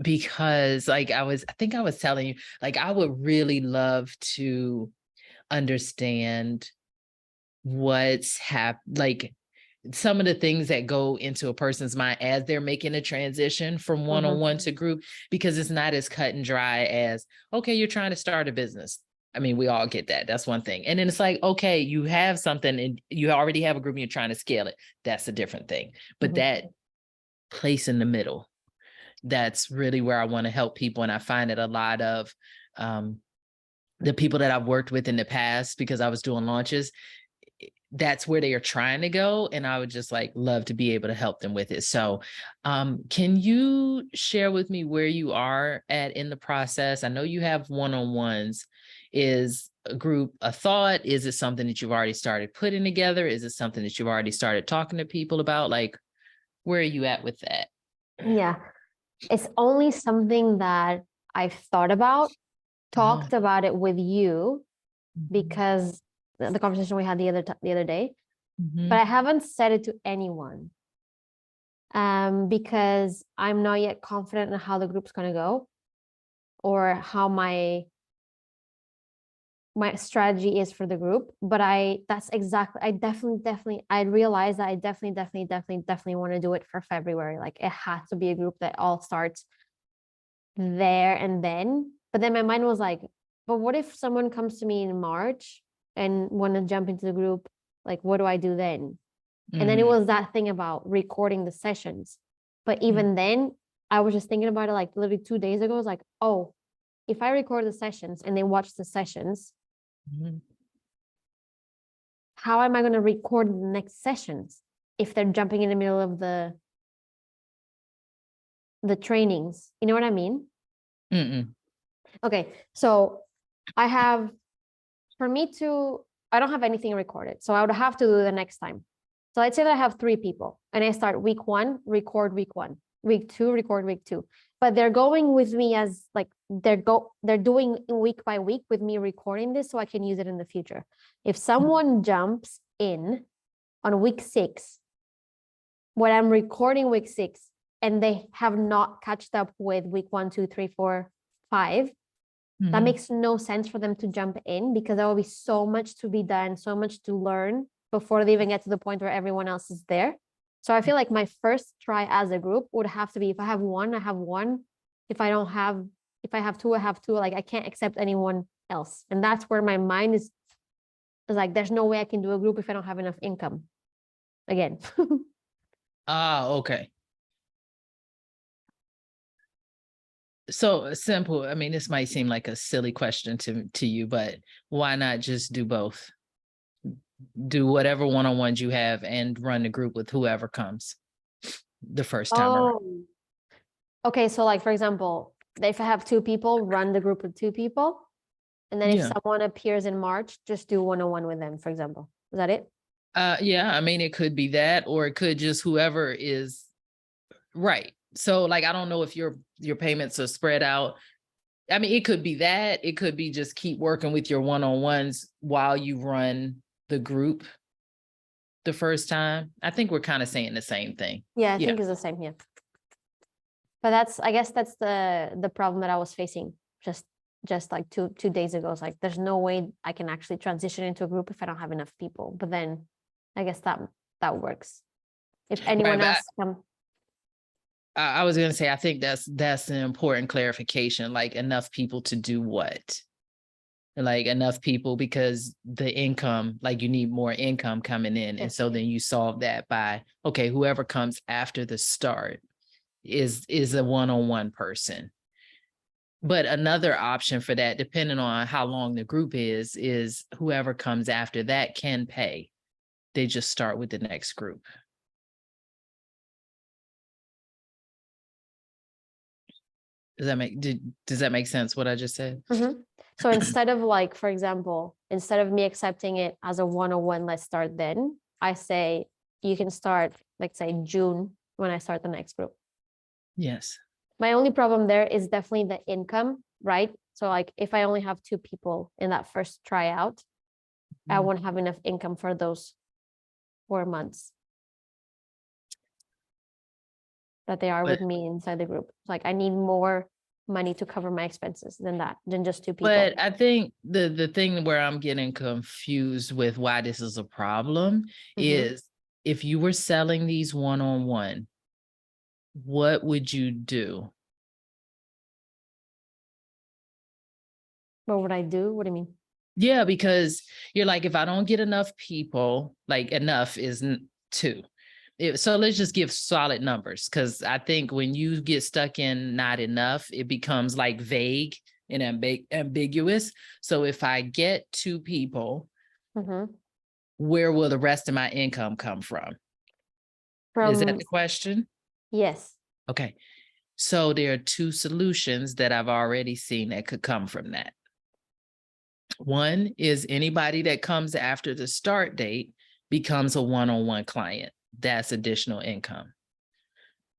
Because like I think I was telling you, like I would really love to understand like some of the things that go into a person's mind as they're making a transition from Mhm. one-on-one to group, because it's not as cut and dry as, okay, you're trying to start a business. I mean, we all get that. That's one thing. And then it's like, okay, you have something and you already have a group and you're trying to scale it. That's a different thing. But Mhm. that place in the middle, that's really where I want to help people. And I find that a lot of um, the people that I've worked with in the past, because I was doing launches, that's where they are trying to go. And I would just like love to be able to help them with it. So can you share with me where you are at in the process? I know you have one-on-ones. Is a group a thought? Is it something that you've already started putting together? Is it something that you've already started talking to people about? Like, where are you at with that? Yeah, it's only something that I've thought about, Uh-huh. talked about it with you Mhm. because the conversation we had the other day, but I Mhm. haven't said it to anyone because I'm not yet confident in how the group's going to go or how my strategy is for the group. But I definitely I realize that I definitely want to do it for February. Like it has to be a group that all starts there and then. But then my mind was like, but what if someone comes to me in March and want to jump into the group? Like, what do I do then? And then it Mhm. was that thing about recording the sessions. But Mhm. even then, I was just thinking about it like literally 2 days ago. I was like, oh, if I record the sessions and they watch the sessions, Mhm. how am I going to record the next sessions if they're jumping in the middle of the trainings? You know what I mean? Mm-mm. Okay, so I have for me to I don't have anything recorded, so I would have to do the next time. So let's say that I have 3 people and I start week 1, record week 1, week 2, record week 2, but they're going with me as like they're doing week by week with me recording this so I can use it in the future. If someone jumps in on week 6 when I'm recording week 6 and they have not catched up with week 1, 2, 3, 4, 5, that Mhm. makes no sense for them to jump in because there will be so much to be done, so much to learn before they even get to the point where everyone else is there. So I feel like my first try as a group would have to be if I have one, I have one. If I don't have, if I have two, I have two. Like I can't accept anyone else. And that's where my mind is like, there's no way I can do a group if I don't have enough income. Again. Ah, okay. So simple. I mean, this might seem like a silly question to you, but why not just do both? Do whatever one-on-ones you have and run the group with whoever comes the first time around. Oh, okay. So like, for example, if I have 2 people, run the group with 2 people. And then if Yeah. someone appears in March, just do one-on-one with them, for example. Is that it? Yeah, I mean, it could be that, or it could just whoever is right. So like, I don't know if your payments are spread out. I mean, it could be that. It could be just keep working with your one-on-ones while you run the group the first time. I think we're kind of saying the same thing. Yeah, I Yeah. think it's the same here. But I guess that's the problem that I was facing just like two days ago. It's like there's no way I can actually transition into a group if I don't have enough people. But then I guess that works. If Right. anyone But else come, I was gonna say, I think that's an important clarification. Like enough people to do what? Like enough people because the income, like you need more income coming in, yeah. and so then you solve that by, okay, whoever comes after the start is a one-on-one person. But another option for that, depending on how long the group is whoever comes after that can pay. They just start with the next group. Does that make sense what I just said? Mhm. So instead of like, for example, instead of me accepting it as a one-on-one, let's start then, I say you can start, like say June when I start the next group. Yes. My only problem there is definitely the income, right? So like if I only have 2 people in that first tryout, I Mhm. won't have enough income for those 4 months. that they are But- with me inside the group. Like I need more money to cover my expenses than just 2 people. But I think the thing where I'm getting confused with why this is a problem is if you were selling these one-on-one, what would you do? What would I do? What do you mean? Yeah, because you're like, if I don't get enough people, like enough is 2. So let's just give solid numbers, because I think when you get stuck in not enough, it becomes like vague and ambiguous. So if I get 2 people, where will the rest of my income come from? Is that From, the question? yes. Okay. So there are 2 solutions that I've already seen that could come from that. One is anybody that comes after the start date becomes a one-on-one client. That's additional income.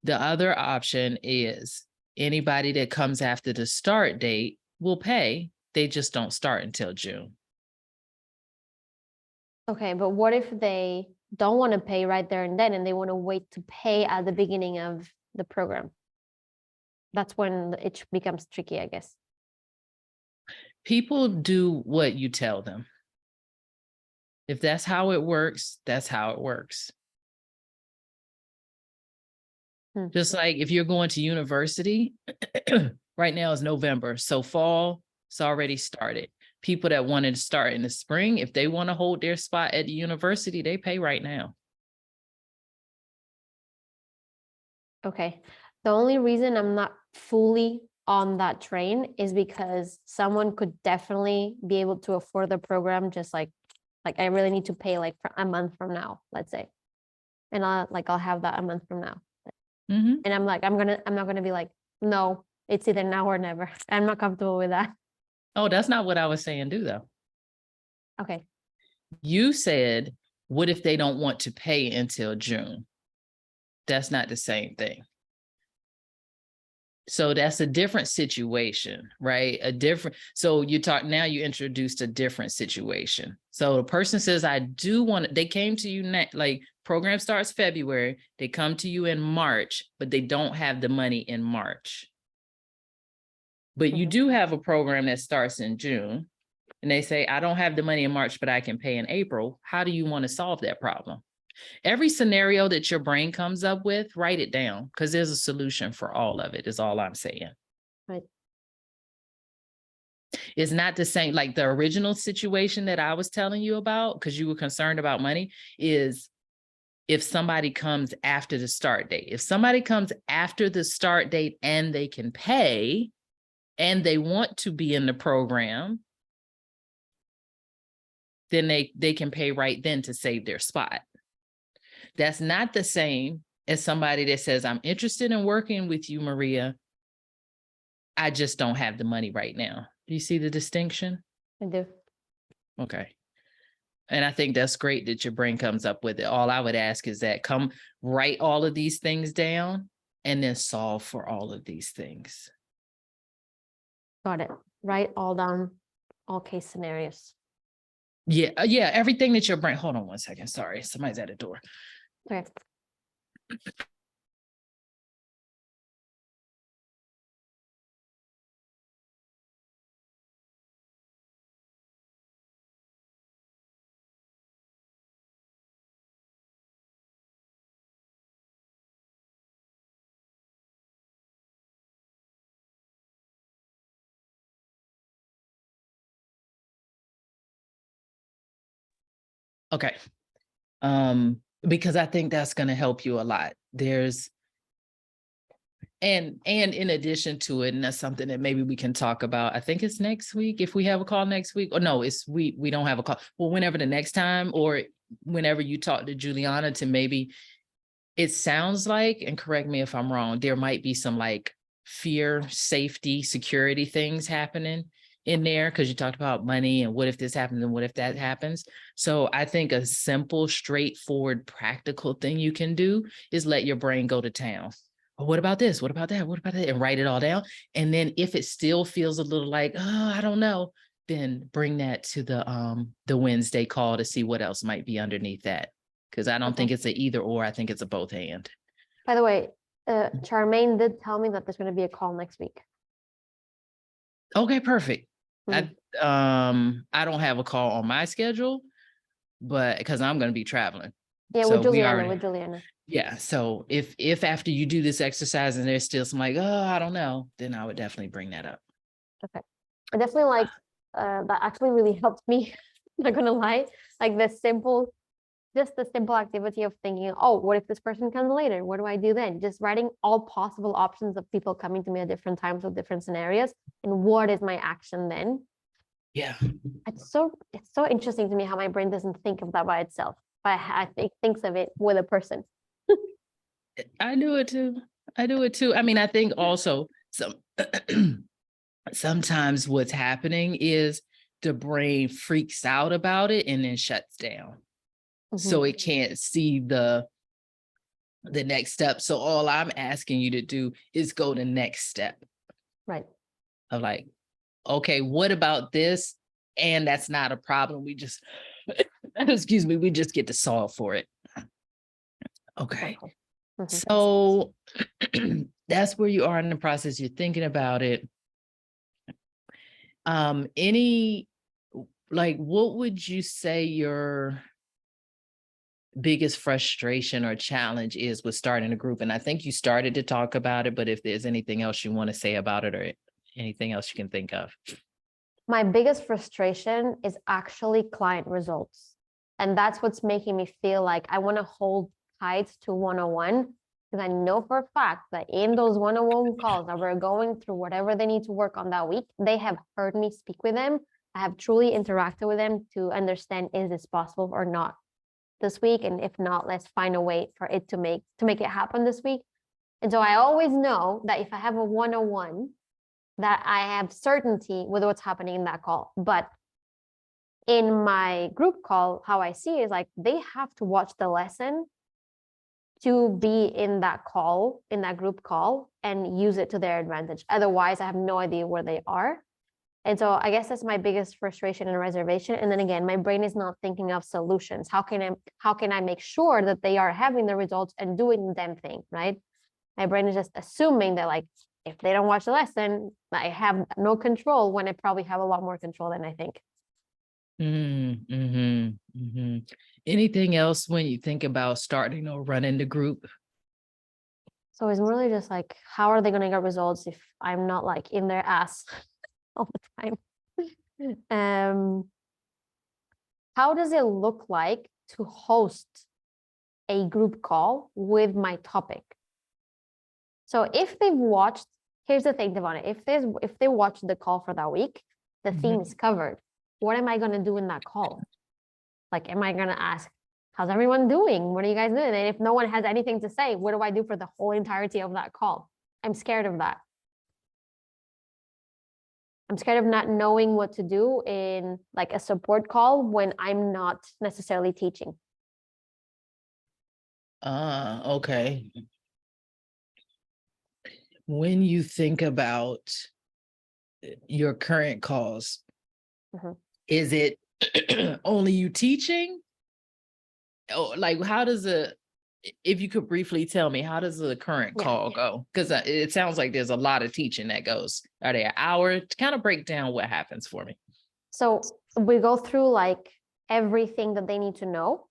The other option is anybody that comes after the start date will pay. They just don't start until June. Okay, but what if they don't want to pay right there and then, and they want to wait to pay at the beginning of the program? That's when it becomes tricky, I guess. People do what you tell them. If that's how it works, that's how it works. Just like if you're going to university, right now is November, so fall, it's already started. People that wanted to start in the spring, if they want to hold their spot at the university, they pay right now. Okay. The only reason I'm not fully on that train is because someone could definitely be able to afford the program, just like I really need to pay like for a month from now, let's say. And I'll have that a month from now. And I'm like, I'm not gonna be like, no, it's either now or never. I'm not comfortable with that. Oh, that's not what I was saying, do though. Okay. You said, what if they don't want to pay until June? That's not the same thing. So that's a different situation, right? So you introduced a different situation. So the person says, they came to you, like program starts February, they come to you in March, but they don't have the money in March. But you do have a program that starts in June, and they say, I don't have the money in March, but I can pay in April. How do you want to solve that problem? Every scenario that your brain comes up with, write it down, because there's a solution for all of it, is all I'm saying. Right. It's not the same, like the original situation that I was telling you about, because you were concerned about money, is if somebody comes after the start date. If somebody comes after the start date and they can pay, and they want to be in the program, then they can pay right then to save their spot. That's not the same as somebody that says, I'm interested in working with you, Maria. I just don't have the money right now. Do you see the distinction? I do. Okay. And I think that's great that your brain comes up with it. All I would ask is that come write all of these things down and then solve for all of these things. Got it. Write all down, all case scenarios. Yeah. Yeah. Everything that your brain, hold on one second. Sorry. Somebody's at the door. Okay. Okay. Because I think that's going to help you a lot. And in addition to it, and that's something that maybe we can talk about. I think it's next week, if we have a call next week, or no, we don't have a call. Well, whenever the next time, or whenever you talk to Juliana, to maybe, it sounds like, and correct me if I'm wrong, there might be some like fear, safety, security things happening in there, because you talked about money and what if this happens and what if that happens. So I think a simple, straightforward, practical thing you can do is let your brain go to town. Oh, what about this? What about that? What about that? And write it all down. And then if it still feels a little like, oh, I don't know, then bring that to the Wednesday call to see what else might be underneath that. Because I don't think it's an either or, I think it's a both and. By the way, Charmaine did tell me that there's going to be a call next week. Okay, perfect. Mhm. I don't have a call on my schedule, but because I'm going to be traveling. Yeah, So with we Juliana, already- with Juliana. Yeah. So if after you do this exercise and there's still some like, oh, I don't know, then I would definitely bring that up. Okay. I definitely like that actually really helped me. Not gonna lie. Like just the simple activity of thinking, oh, what if this person comes later? What do I do then? Just writing all possible options of people coming to me at different times with different scenarios. And what is my action then? Yeah. It's so interesting to me how my brain doesn't think of that by itself. But I think thinks of it with a person. I do it too. I do it too. I mean, I think also sometimes what's happening is the brain freaks out about it and then shuts down. So Mhm. it can't see the next step. So all I'm asking you to do is go the next step Right. of like, okay, what about this? And that's not a problem. We just, excuse me, we just get to solve for it. Okay. Exactly. Mhm. So that's where you are in the process. You're thinking about it. Any, like, what would you say your biggest frustration or challenge is with starting a group? And I think you started to talk about it, but if there's anything else you want to say about it or anything else you can think of. My biggest frustration is actually client results. And that's what's making me feel like I want to hold tight to 101, because I know for a fact that in those 101 calls that we're going through whatever they need to work on that week, they have heard me speak with them. I have truly interacted with them to understand, is this possible or not this week? And if not, let's find a way for it to make it happen this week. And so I always know that if I have a 101, that I have certainty with what's happening in that call. But in my group call, how I see it is like they have to watch the lesson to be in that call, in that group call, and use it to their advantage. Otherwise, I have no idea where they are. And so I guess that's my biggest frustration and reservation. And then again, my brain is not thinking of solutions. How can I make sure that they are having the results and doing the damn thing, right? My brain is just assuming that like, if they don't watch the lesson, I have no control, when I probably have a lot more control than I think. Anything else when you think about starting or running the group? So it's really just like, how are they going to get results if I'm not like in their ass all the time? How does it look like to host a group call with my topic? So if they've watched, here's the thing, Devonna, if they watched the call for that week, the theme is covered. What am I going to do in that call? Like, am I going to ask, how's everyone doing? What are you guys doing? And if no one has anything to say, what do I do for the whole entirety of that call? I'm scared of that. I'm scared of not knowing what to do in like a support call when I'm not necessarily teaching. Okay. When you think about your current calls, is it only you teaching? Oh, like how does if you could briefly tell me, how does the current call go? Because it sounds like there's a lot of teaching that goes. Are they an hour? To kind of break down what happens for me. So we go through like everything that they need to know.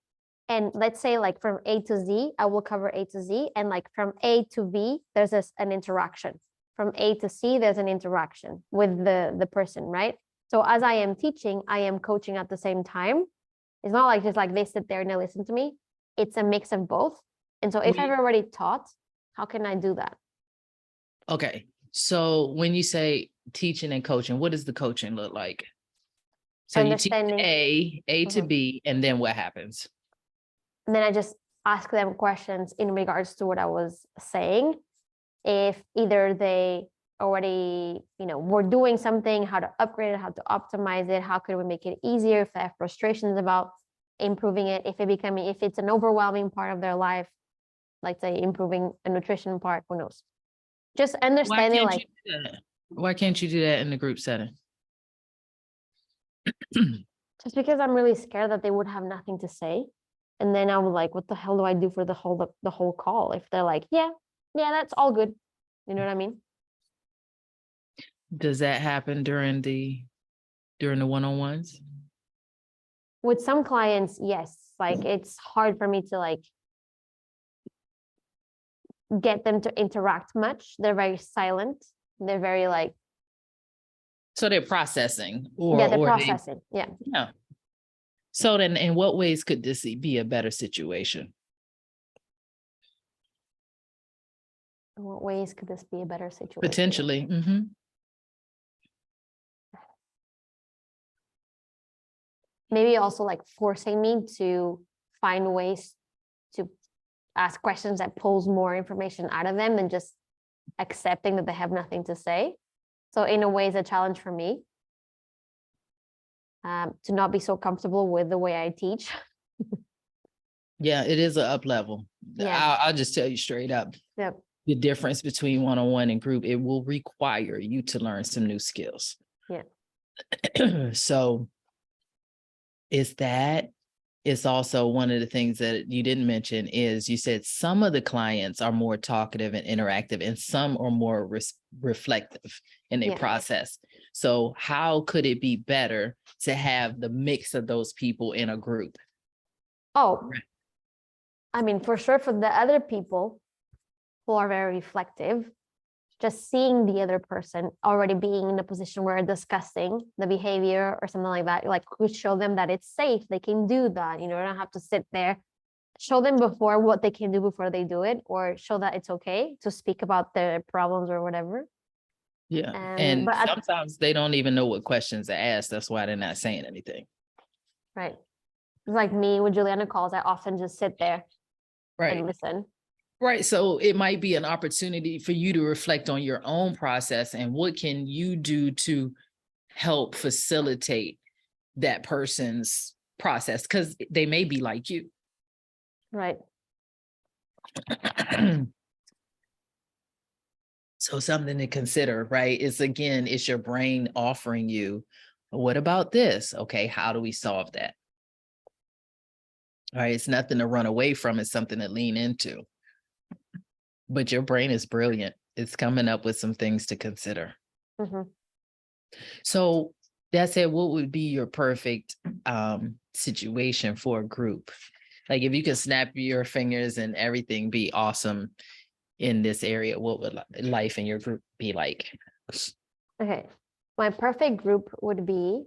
And let's say like from A to Z, I will cover A to Z. And like from A to V, there's an interaction. From A to C, there's an interaction with the person, right? So as I am teaching, I am coaching at the same time. It's not like just like they sit there and they listen to me. It's a mix of both. And so if I've already taught, how can I do that? Okay. So when you say teaching and coaching, what does the coaching look like? So you teach A to B, and then what happens? And then I just ask them questions in regards to what I was saying. If either they already, were doing something, how to upgrade it, how to optimize it, how could we make it easier, if they have frustrations about improving it, if it's an overwhelming part of their life, like say improving a nutrition part, who knows? Just understanding like. Why can't you do that in the group setting? Just because I'm really scared that they would have nothing to say. And then I was like, what the hell do I do for the whole call? If they're like, yeah, Yeah, that's all good. You know what I mean? Does that happen during the one-on-ones? With some clients, yes. Like it's hard for me to like get them to interact much. They're very silent. They're very like, So they're processing yeah, they're or processing. Yeah. yeah. So then in what ways could this be a better situation? In what ways could this be a better situation? Potentially. Mm-hmm. Maybe also like forcing me to find ways to ask questions that pulls more information out of them than just accepting that they have nothing to say. So in a way, it's a challenge for me to not be so comfortable with the way I teach. Yeah, it is an up level. Yeah. I'll just tell you straight up. Yep. The difference between one-on-one and group, it will require you to learn some new skills. Yeah. So it's also one of the things that you didn't mention is you said some of the clients are more talkative and interactive and some are more reflective in their process. So how could it be better to have the mix of those people in a group? Oh, I mean, for sure, for the other people who are very reflective, just seeing the other person already being in a position where discussing the behavior or something like that, like could show them that it's safe, they can do that, you know, don't have to sit there, show them before what they can do before they do it, or show that it's okay to speak about their problems or whatever. Yeah. And but sometimes they don't even know what questions to ask. That's why they're not saying anything. Right. It's like me with Juliana calls, I often just sit there and listen. Right. So it might be an opportunity for you to reflect on your own process and what can you do to help facilitate that person's process, because they may be like you. Right. So something to consider, right? It's again, it's your brain offering you, what about this? Okay, how do we solve that? All right, it's nothing to run away from, it's something to lean into. But your brain is brilliant. It's coming up with some things to consider. Mm-hmm. So that said, what would be your perfect situation for a group? Like if you could snap your fingers and everything be awesome in this area, what would life in your group be like? Okay. My perfect group would be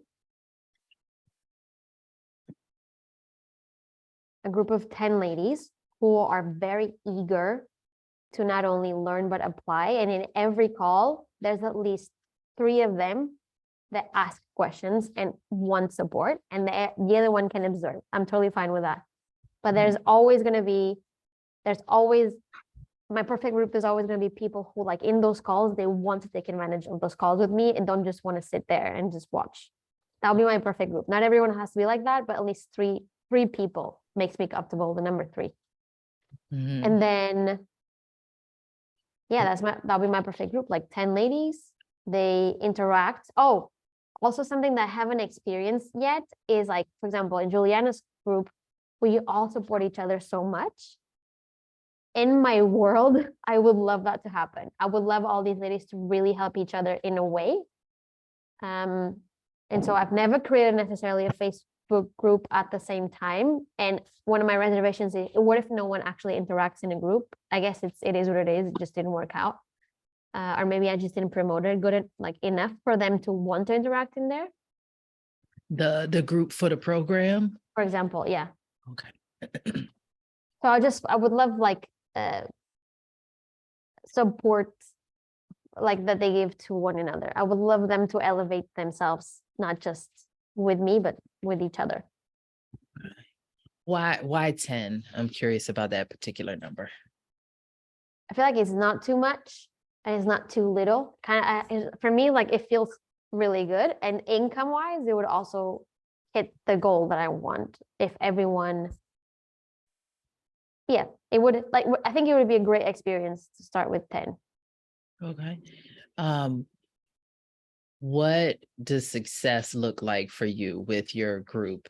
a group of 10 ladies who are very eager to not only learn but apply. And in every call, there's at least 3 of them that ask questions and want support, and the other one can observe. I'm totally fine with that. But there's always going to be, my perfect group, there's always going to be people who, like, in those calls, they want to take advantage of those calls with me and don't just want to sit there and just watch. That'll be my perfect group. Not everyone has to be like that, but at least three people makes me comfortable, the number 3. Mm-hmm. And then, yeah, that'll be my perfect group, like 10 ladies. They interact. Oh, also something that I haven't experienced yet is, like, for example, in Juliana's group, we all support each other so much. In my world, I would love that to happen. I would love all these ladies to really help each other in a way. And so I've never created necessarily a Facebook group at the same time. And one of my reservations is, what if no one actually interacts in a group? I guess it is what it is. It just didn't work out. Or maybe I just didn't promote it enough for them to want to interact in there. The group for the program? For example, yeah. Okay. So I would love support like that they give to one another. I would love them to elevate themselves, not just with me, but with each other. Why 10? I'm curious about that particular number. I feel like it's not too much and it's not too little. For me, like, it feels really good. And income wise, it would also hit the goal that I want if everyone. Yeah, it would, like, I think it would be a great experience to start with 10. Okay. What does success look like for you with your group?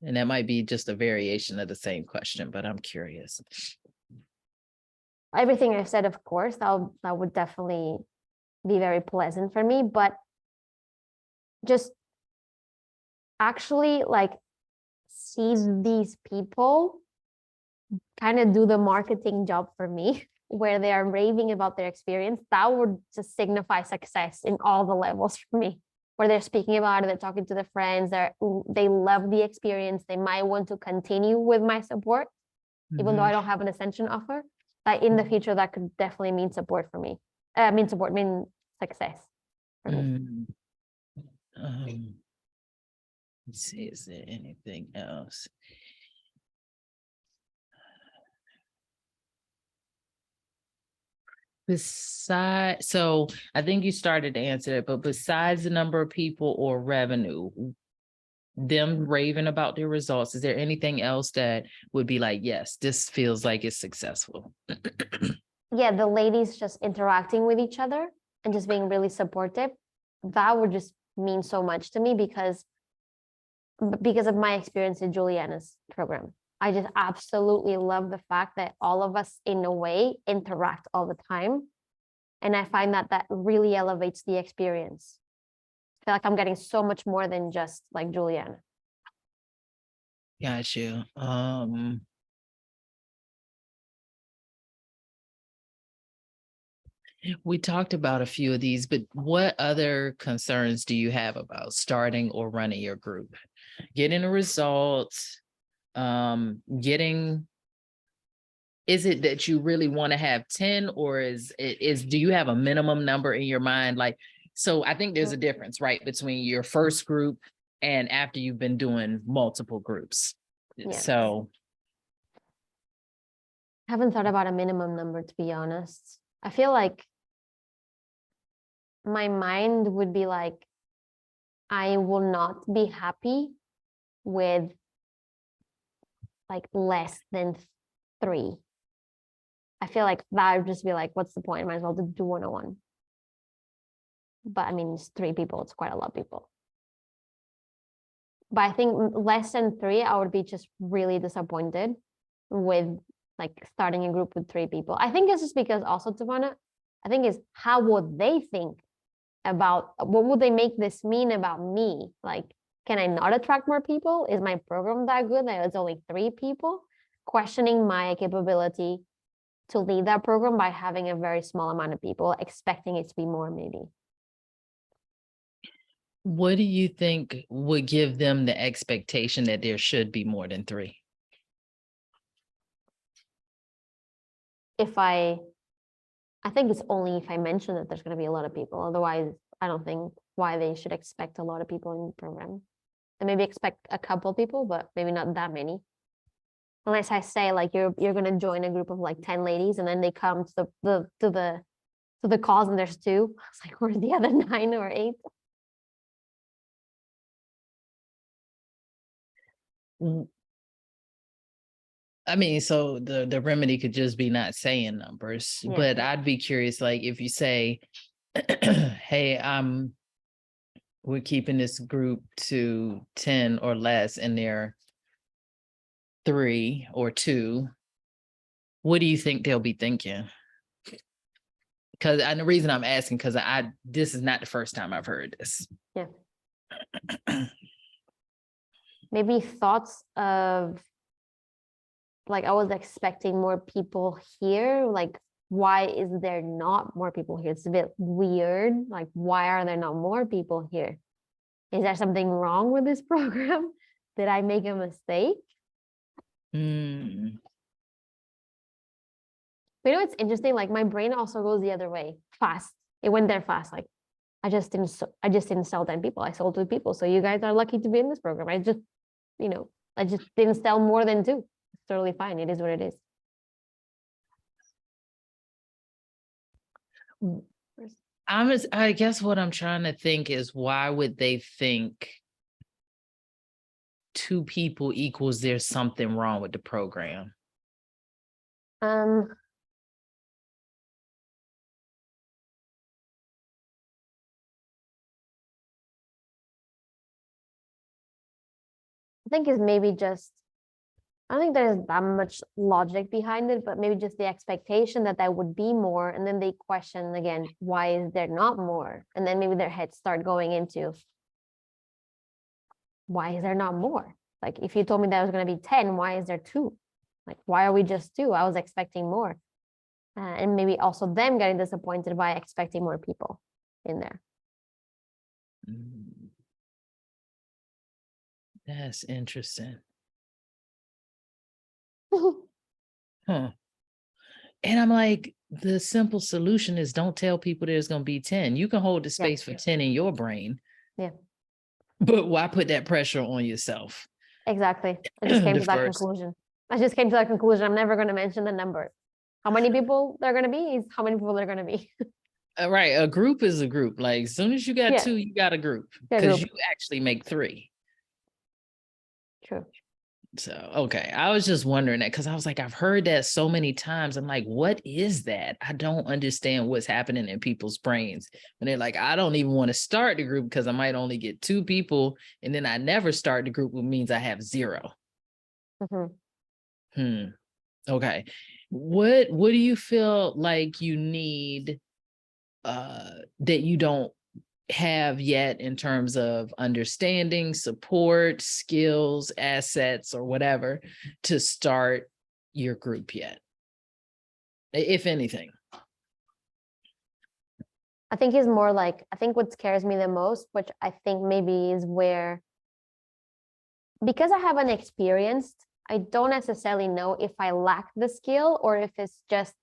And that might be just a variation of the same question, but I'm curious. everything I said, of course, that would definitely be very pleasant for me, but just actually like see these people kind of do the marketing job for me, where they are raving about their experience, that would just signify success in all the levels for me. Where they're speaking about it, they're talking to their friends, they love the experience, they might want to continue with my support, even though I don't have an extension offer. But in the future, that could definitely mean support for me. Mean success for me. Mm. Let's see, is there anything else? Besides, so I think you started to answer it, but besides the number of people or revenue, them raving about their results, is there anything else that would be like, yes, this feels like it's successful? Yeah, the ladies just interacting with each other and just being really supportive, that would just mean so much to me because of my experience in Juliana's program. I just absolutely love the fact that all of us in a way interact all the time. And I find that really elevates the experience. I feel like I'm getting so much more than just like Juliana. Got you. We talked about a few of these, but what other concerns do you have about starting or running your group? Getting the results, is it that you really want to have 10, or do you have a minimum number in your mind? Like, so I think there's a difference, right, between your first group and after you've been doing multiple groups. Yes. So I haven't thought about a minimum number, to be honest. I feel like my mind would be like, I will not be happy with like less than 3. I feel like that would just be like, what's the point? Might as well do 101. But I mean, it's 3 people. It's quite a lot of people. But I think less than 3, I would be just really disappointed with like starting a group with 3 people. I think it's just because also, Tivana, I think is how would they think about, what would they make this mean about me? Like, can I not attract more people? Is my program that good that it's only 3 people? Questioning my capability to lead that program by having a very small amount of people, expecting it to be more maybe. what do you think would give them the expectation that there should be more than 3? I think it's only if I mention that there's going to be a lot of people. Otherwise, I don't think why they should expect a lot of people in the program. They maybe expect a couple people, but maybe not that many. Unless I say like you're going to join a group of like 10 ladies, and then they come to the calls and there's 2. I was like, where's the other 9 or 8? I mean, so the remedy could just be not saying numbers, Yeah. but I'd be curious, like if you say, hey, we're keeping this group to 10 or less and they're 3 or 2, what do you think they'll be thinking? Because the reason I'm asking, because this is not the first time I've heard this. Yeah. Maybe thoughts of like, I was expecting more people here. Like, why is there not more people here? It's a bit weird. Like, why are there not more people here? Is there something wrong with this program? Did I make a mistake? Mm. But you know, it's interesting. Like, my brain also goes the other way, fast. It went there fast. Like, I just didn't sell 10 people. I sold 2 people. So you guys are lucky to be in this program. I just didn't sell more than 2. It's totally fine. It is what it is. I guess what I'm trying to think is, why would they think 2 people equals there's something wrong with the program? I think it's maybe just I don't think there's that much logic behind it, but maybe just the expectation that there would be more, and then they question again, why is there not more? And then maybe their heads start going into, why is there not more? Like, if you told me that was going to be 10, why is there 2? Like, why are we just 2? I was expecting more. And maybe also them getting disappointed by expecting more people in there. Mm. That's interesting. Huh. And I'm like, the simple solution is don't tell people there's going to be 10. You can hold the space for 10 in your brain. Yeah. But why put that pressure on yourself? Exactly. I just came The to that first. conclusion. I just came to that conclusion. I'm never going to mention the number. How many people there are going to be is how many people there are going to be. Right. A group is a group. Like, as soon as you got Yeah. 2, you got a group. Yeah, Because group. you actually make 3. True. So, okay. I was just wondering that because I was like, I've heard that so many times. I'm like, what is that? I don't understand what's happening in people's brains. And they're like, I don't even want to start the group because I might only get 2 people. And then I never start the group, which means I have 0. Mm-hmm. Okay. What do you feel like you need that you don't have yet in terms of understanding, support, skills, assets, or whatever to start your group yet, if anything? I think he's more like, I think what scares me the most, which I think maybe is where, because I haven't experienced, I don't necessarily know if I lack the skill or if it's just,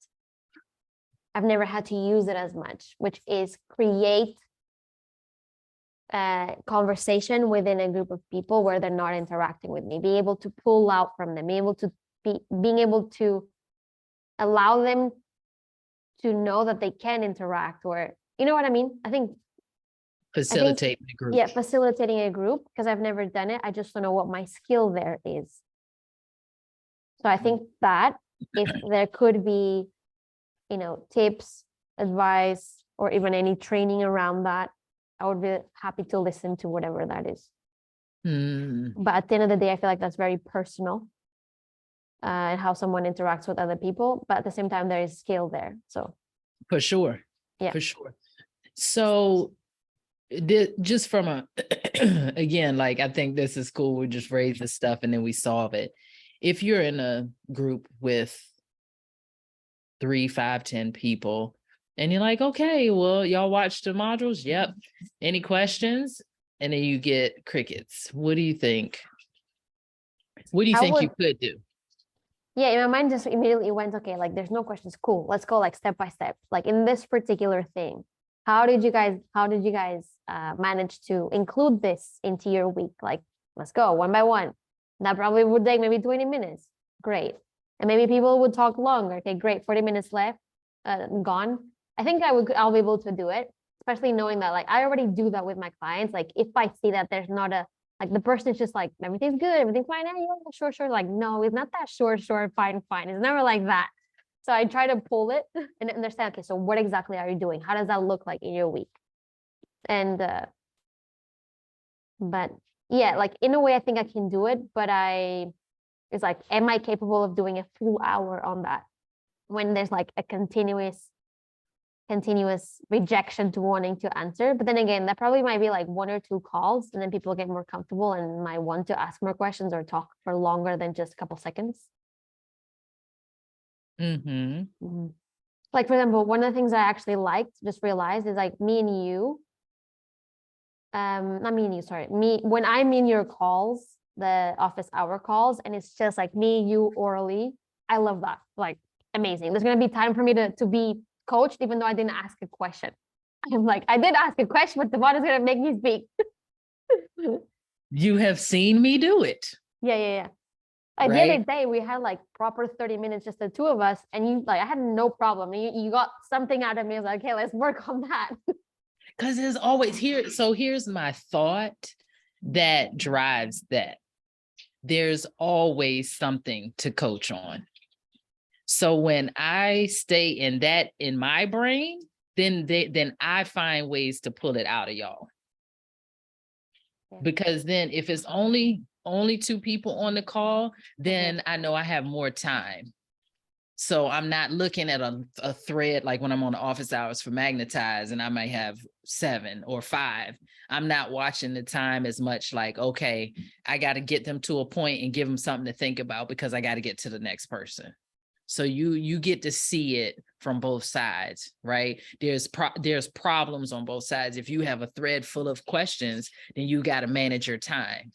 I've never had to use it as much, which is create a conversation within a group of people where they're not interacting with me, be able to pull out from them, being able to allow them to know that they can interact, or you know what I mean? I think Facilitate the group. Yeah, facilitating a group, because I've never done it. I just don't know what my skill there is. So I think that if there could be, tips, advice, or even any training around that, I would be happy to listen to whatever that is. But at the end of the day, I feel like that's very personal, and how someone interacts with other people. But at the same time, there is skill there. So For sure. Yeah. For sure. So just from a, again, like, I think this is cool. We just raise this stuff and then we solve it. If you're in a group with 3, 5, 10 people and you're like, okay, well, y'all watch the modules. Yep. Any questions? And then you get crickets. What do you think? What do you think you could do? Yeah, in my mind just immediately went, okay, like there's no questions. Cool. Let's go like step by step. Like in this particular thing, how did you guys manage to include this into your week? Like, let's go one by one. That probably would take maybe 20 minutes. Great. And maybe people would talk longer. Okay, great. 40 minutes left, gone. I think I'll be able to do it, especially knowing that like I already do that with my clients. Like if I see that there's not like the person is just like, everything's good, everything's fine. Yeah, sure. Like, no, it's not that sure, fine. It's never like that. So I try to pull it and understand, okay, so what exactly are you doing? How does that look like in your week? And, but yeah, like in a way, I think I can do it, but it's like, am I capable of doing a full hour on that when there's like a continuous rejection to wanting to answer? But then again, that probably might be like 1 or 2 calls, and then people get more comfortable and might want to ask more questions or talk for longer than just a couple seconds. Like, for example, one of the things I actually liked, just realized, is like me and you, not me and you, sorry, when I'm in your calls, the office hour calls, and it's just like me, you, orally, I love that. Like, amazing. There's going to be time for me to be coached, even though I didn't ask a question. I'm like, I did ask a question, but the bot is going to make me speak. You have seen me do it. Yeah. Like the other day, we had like proper 30 minutes, just the 2 of us, and I had no problem. You got something out of me. I was like, okay, let's work on that. Because there's always here. So here's my thought that drives that. There's always something to coach on. So when I stay in my brain, then I find ways to pull it out of y'all. Yeah. Because then if it's only only 2 people on the call, then I know I have more time. So I'm not looking at a thread like when I'm on the office hours for Magnetize and I might have 7 or 5. I'm not watching the time as much like, okay, I got to get them to a point and give them something to think about because I got to get to the next person. So you get to see it from both sides, right? There's problems on both sides. If you have a thread full of questions, then you got to manage your time.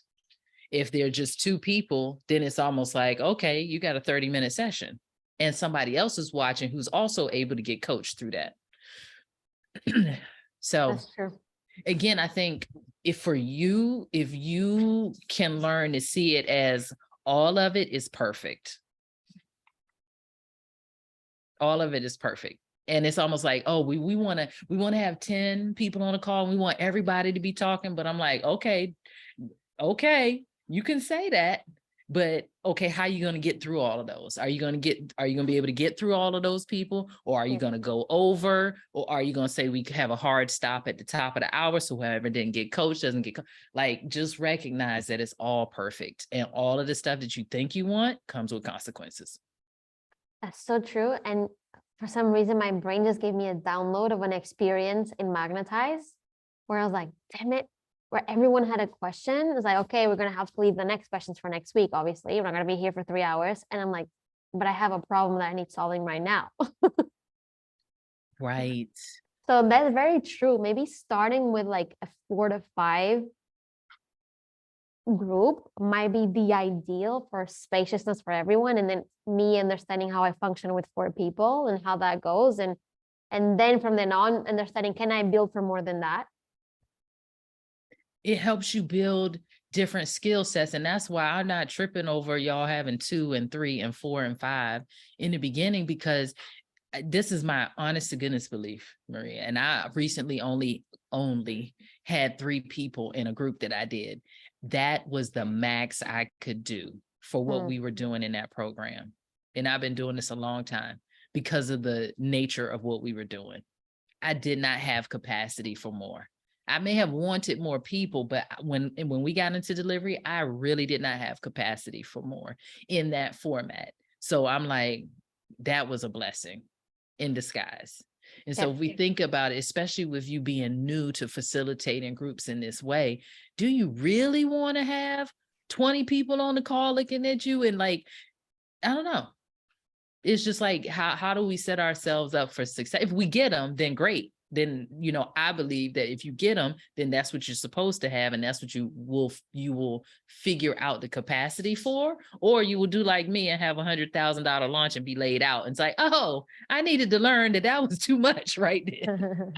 If they're just 2 people, then it's almost like, okay, you got a 30-minute session and somebody else is watching who's also able to get coached through that. So That's true. again, I think if you can learn to see it as all of it is perfect. All of it is perfect. And it's almost like, oh, we want to have 10 people on a call. And we want everybody to be talking. But I'm like, okay, you can say that. But okay, how are you going to get through all of those? Are you going to be able to get through all of those people? Or are you going to go over? Or are you going to say we could have a hard stop at the top of the hour so whoever didn't get coached doesn't get like, just recognize that it's all perfect. And all of the stuff that you think you want comes with consequences. That's so true. And for some reason, my brain just gave me a download of an experience in Magnetize where I was like, damn it, where everyone had a question. It's like, okay, we're going to have to leave the next questions for next week. Obviously, we're not going to be here for 3 hours. And I'm like, but I have a problem that I need solving right now. Right. So that's very true. Maybe starting with like a 4 to 5 group might be the ideal for spaciousness for everyone, and then me understanding how I function with 4 people and how that goes, and then from then on understanding, can I build for more than that? It helps you build different skill sets, and that's why I'm not tripping over y'all having 2 and 3 and 4 and 5 in the beginning, because this is my honest to goodness belief, Maria. And I recently only had 3 people in a group that I did. That was the max I could do for what we were doing in that program. And I've been doing this a long time because of the nature of what we were doing. I did not have capacity for more. I may have wanted more people, but when we got into delivery, I really did not have capacity for more in that format. So I'm like, that was a blessing in disguise. And so if we think about it, especially with you being new to facilitating groups in this way, do you really want to have 20 people on the call looking at you and like, I don't know. It's just like, how do we set ourselves up for success? If we get them, then great. Then, I believe that if you get them, then that's what you're supposed to have. And that's what you will figure out the capacity for, or you will do like me and have $100,000 launch and be laid out. And it's like, oh, I needed to learn that was too much right there.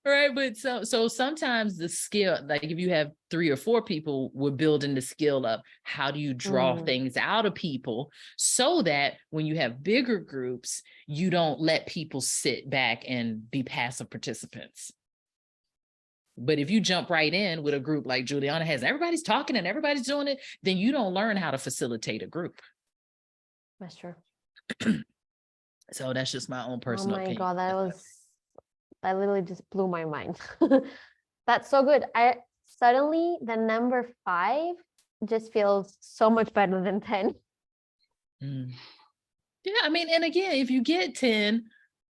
Right. But so sometimes the skill, like if you have 3 or 4 people, we're building the skill of how do you draw things out of people so that when you have bigger groups, you don't let people sit back and be passive participants. But if you jump right in with a group like Juliana has, everybody's talking and everybody's doing it, then you don't learn how to facilitate a group. That's true. So that's just my own personal opinion. Oh my God, that literally just blew my mind. That's so good. Suddenly the number 5 just feels so much better than 10. Yeah, I mean, and again, if you get 10,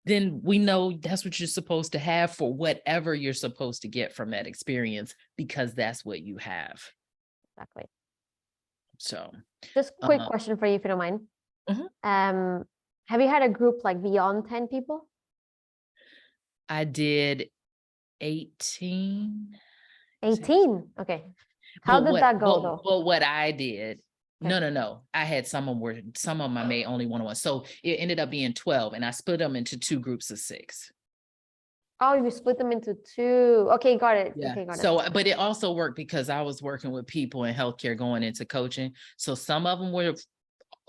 then we know that's what you're supposed to have for whatever you're supposed to get from that experience, because that's what you have. Exactly. So just quick question for you, if you don't mind. Have you had a group like beyond 10 people? I did 18. 18. Okay. How did that go though? Well, what I did, no. I had some of them I made only one-on-one. So it ended up being 12 and I split them into 2 groups of 6. Oh, you split them into 2. Okay, got it. Yeah. Okay, got it. So, but it also worked because I was working with people in healthcare going into coaching. So some of them were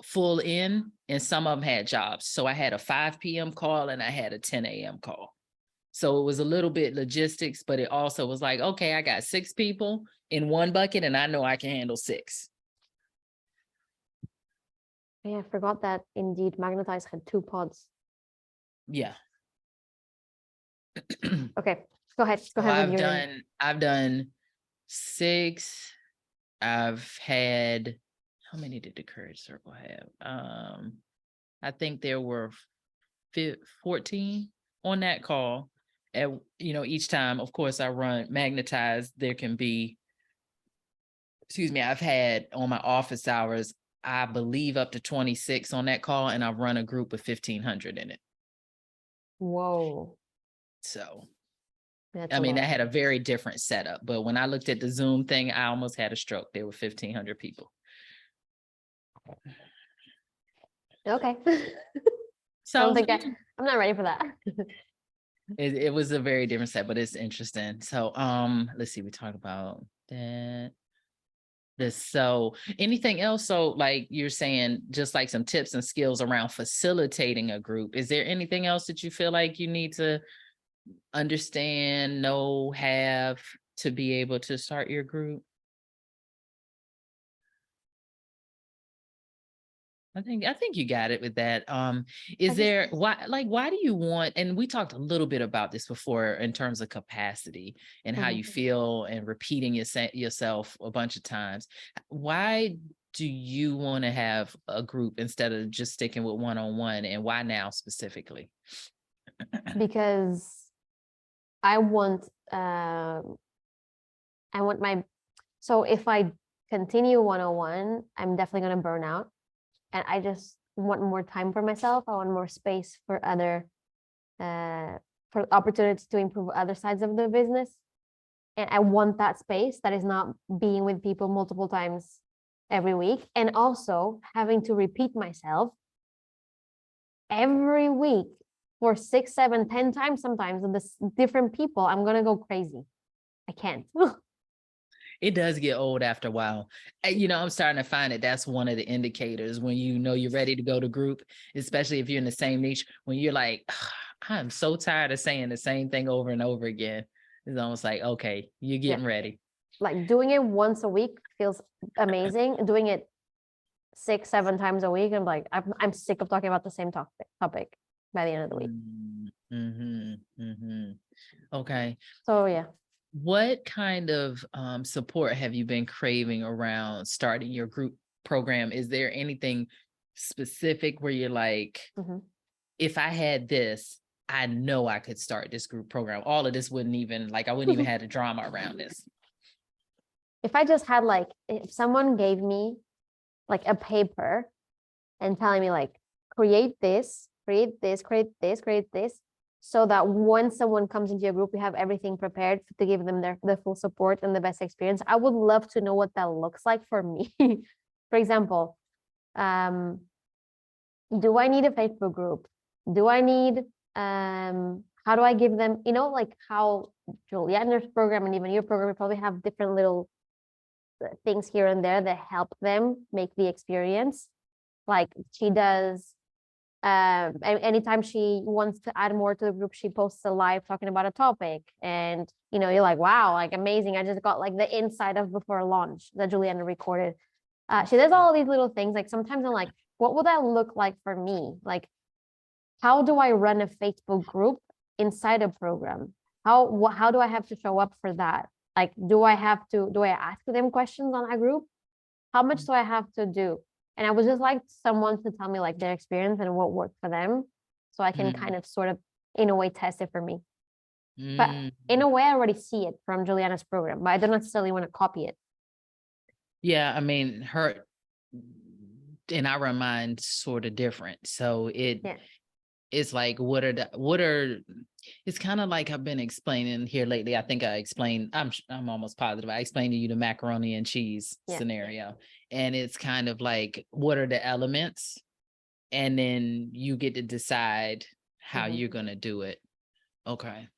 full in and some of them had jobs. So I had a 5 p.m. call and I had a 10 a.m. call. So it was a little bit logistics, but it also was like, okay, I got 6 people in one bucket and I know I can handle 6. Yeah, I forgot that indeed Magnetize had 2 pods. Yeah. Okay, go ahead. I've done 6, I've had, how many did the Courage Circle have? I think there were 14 on that call. And, each time, of course, I run Magnetize, there can be, I've had on my office hours, I believe up to 26 on that call, and I've run a group with 1,500 in it. Whoa. So, That's I a mean, lot. I had a very different setup, but when I looked at the Zoom thing, I almost had a stroke. There were 1,500 people. Okay. So I don't think I'm not ready for that. it was a very different set, but it's interesting. So, let's see, we talked about that. So anything else? So like you're saying, just like some tips and skills around facilitating a group. Is there anything else that you feel like you need to understand, know, have to be able to start your group? I think you got it with that. Is there why do you want, and we talked a little bit about this before in terms of capacity and how you feel and repeating yourself a bunch of times. Why do you want to have a group instead of just sticking with one-on-one, and why now specifically? Because I want so if I continue one-on-one, I'm definitely going to burn out. And I just want more time for myself. I want more space for other for opportunities to improve other sides of the business. And I want that space that is not being with people multiple times every week, and also having to repeat myself every week for 6, 7, 10 times sometimes with this different people. I'm gonna go crazy. I can't. It does get old after a while. I'm starting to find that's one of the indicators when you're ready to go to group, especially if you're in the same niche, when you're like, I'm so tired of saying the same thing over and over again. It's almost like, okay, you're getting ready. Like doing it once a week feels amazing. Doing it 6, 7 times a week, I'm like, I'm sick of talking about the same topic by the end of the week. Okay. So yeah. What kind of support have you been craving around starting your group program? Is there anything specific where you're like, if I had this, I know I could start this group program. All of this I wouldn't even have the drama around this. If I just had if someone gave me like a paper and telling me like, create this, create this, so that when someone comes into your group, you have everything prepared to give them the full support and the best experience. I would love to know what that looks like for me. For example, do I need a Facebook group? Do I need, how do I give them, like how Juliana's program and even your program, you probably have different little things here and there that help them make the experience. Like she does, anytime she wants to add more to the group, she posts a live talking about a topic, and you're like, wow, like amazing. I just got like the inside of before launch that Juliana recorded. She does all these little things. Like sometimes I'm like, what would that look like for me? Like, how do I run a Facebook group inside a program? How do I have to show up for that? Like, do I ask them questions on that group? How much do I have to do? And I would just like someone to tell me like their experience and what worked for them, so I can kind of sort of in a way test it for me. But in a way, I already see it from Juliana's program, but I don't necessarily want to copy it. Yeah, I mean, her and I run mine sort of different. So it's like, it's kind of like I've been explaining here lately. I think I explained, I'm almost positive I explained to you the macaroni and cheese scenario. And it's kind of like, what are the elements? And then you get to decide how you're going to do it. Okay.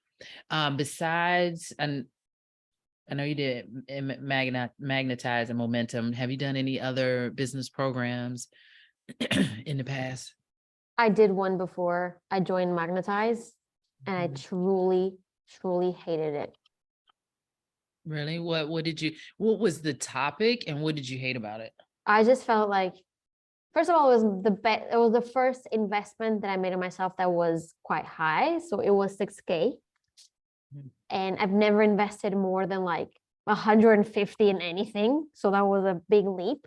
Besides, and I know you did Magnetize and Momentum. Have you done any other business programs in the past? I did one before I joined Magnetize, and I truly, truly hated it. Really? What was the topic and what did you hate about it? I just felt like, first of all, it was the first investment that I made in myself that was quite high. So it was 6K. And I've never invested more than like 150 in anything. So that was a big leap.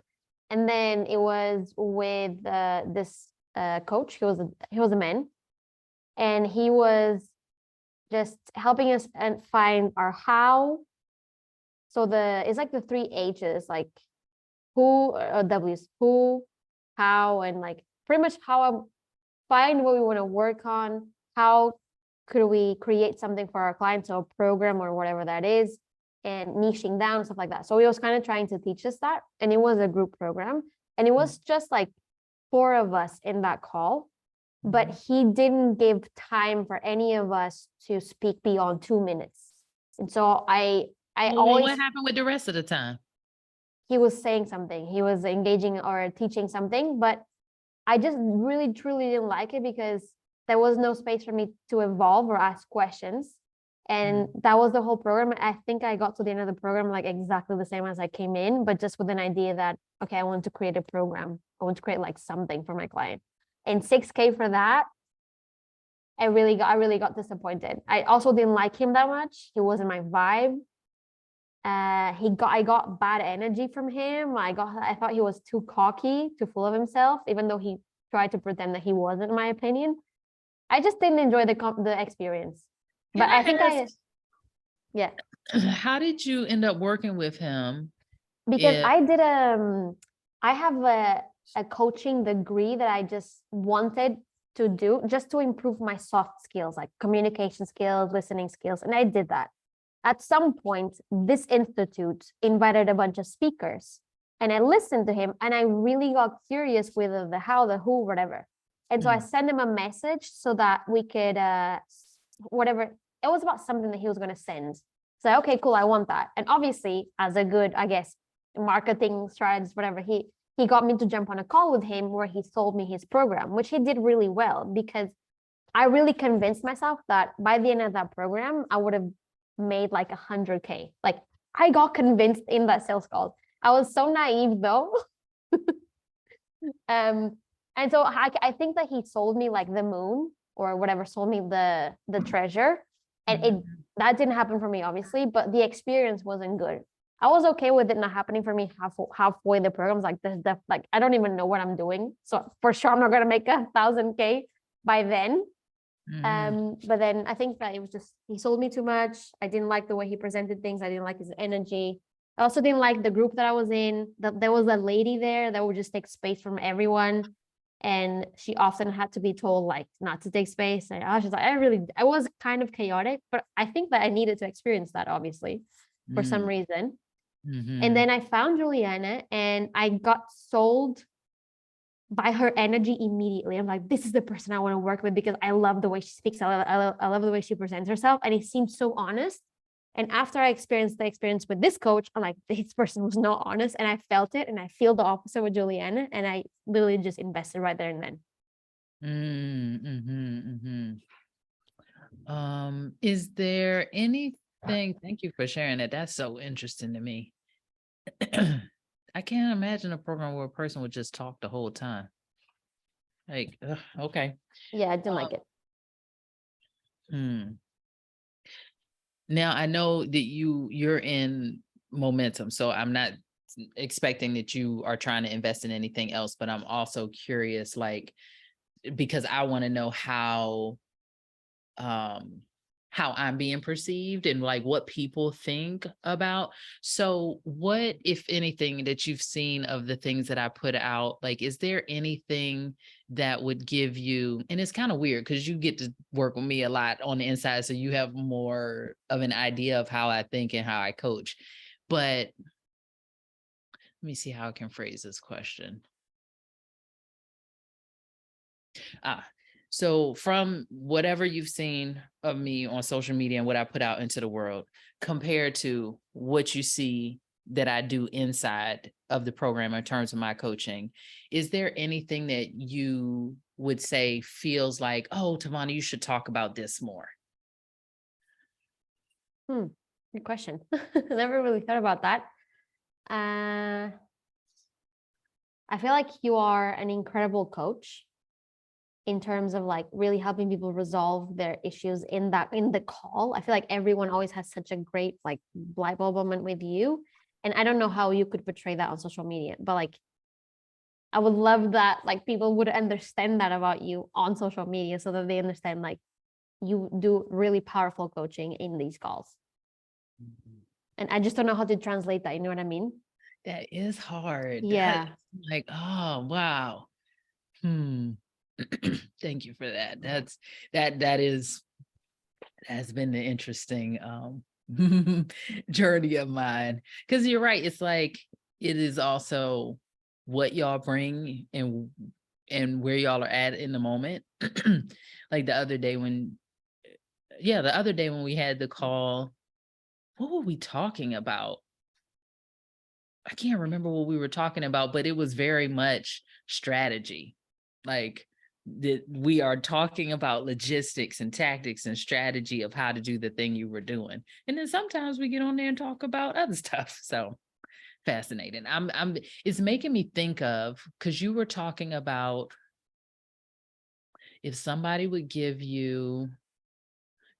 And then it was with this coach. He was a man, and he was just helping us and find our how. So it's like the 3 H's, like who, or W's, who, how, and like pretty much how I find what we want to work on. How could we create something for our clients, or a program or whatever that is, and niching down, stuff like that. So he was kind of trying to teach us that. And it was a group program. And it was just like 4 of us in that call. But he didn't give time for any of us to speak beyond 2 minutes. And so I Well, always, what happened with the rest of the time? he was saying something, he was engaging or teaching something, but I just really truly didn't like it because there was no space for me to evolve or ask questions. And that was the whole program. I think I got to the end of the program like exactly the same as I came in, but just with an idea that, okay, I want to create a program. I want to create like something for my client. And 6K for that, I really got disappointed. I also didn't like him that much. He wasn't my vibe. I got bad energy from him. I thought he was too cocky, too full of himself, even though he tried to pretend that he wasn't, in my opinion. I just didn't enjoy the experience. But I think yeah. How did you end up working with him? Because if- I did I have a coaching degree that I just wanted to do just to improve my soft skills, like communication skills, listening skills, and I did that. At some point, this institute invited a bunch of speakers, and I listened to him, and I really got curious with the how, the who, whatever. And so I sent him a message so that we could whatever, it was about something that he was going to send. So okay, cool, I want that. And obviously, as a good, I guess, marketing strategist, whatever, he got me to jump on a call with him where he sold me his program, which he did really well, because I really convinced myself that by the end of that program, I would have made like 100K. Like, I got convinced in that sales call. I was so naive though. And so I think that he sold me like the moon or whatever, sold me the treasure. And that didn't happen for me, obviously, but the experience wasn't good. I was okay with it not happening for me halfway the program. Like this, like I don't even know what I'm doing. So for sure, I'm not gonna make 1,000K by then. But then I think that it was just, he sold me too much. I didn't like the way he presented things. I didn't like his energy. I also didn't like the group that I was in. That there was a lady there that would just take space from everyone, and she often had to be told like not to take space. And I was just like, I was kind of chaotic, but I think that I needed to experience that, obviously, for some reason. And then I found Juliana, and I got sold by her energy immediately. I'm like, this is the person I want to work with, because I love the way she speaks. I love the way she presents herself, and it seemed so honest. And after I experienced the experience with this coach, I'm like, this person was not honest, and I felt it, and I feel the opposite with Juliana, and I literally just invested right there and then. Is there anything? Thank you for sharing that. That's so interesting to me. I can't imagine a program where a person would just talk the whole time. Like, okay. Yeah, I didn't like it. Now I know that you're in Momentum, so I'm not expecting that you are trying to invest in anything else, but I'm also curious, like, because I want to know how I'm being perceived and like what people think about. So what, if anything, that you've seen of the things that I put out, like, is there anything that would give you, and it's kind of weird because you get to work with me a lot on the inside, so you have more of an idea of how I think and how I coach. But let me see how I can phrase this question. So from whatever you've seen of me on social media and what I put out into the world, compared to what you see that I do inside of the program in terms of my coaching, is there anything that you would say feels like, oh, Tavana, you should talk about this more? Good question. Never really thought about that. I feel like you are an incredible coach. in terms of like really helping people resolve their issues in the call. I feel like everyone always has such a great like light bulb moment with you. And I don't know how you could portray that on social media, but like I would love that like people would understand that about you on social media so that they understand like you do really powerful coaching in these calls. And I just don't know how to translate that. You know what I mean? That is hard. Yeah. That's like, oh wow. Thank you for that. Has been the interesting journey of mine. Because you're right. It's like it is also what y'all bring and where y'all are at in the moment. Like the other day when we had the call, what were we talking about? I can't remember what we were talking about, but it was very much strategy. Like that we are talking about logistics and tactics and strategy of how to do the thing you were doing. And then sometimes we get on there and talk about other stuff. So fascinating. It's making me think of, because you were talking about if somebody would give you,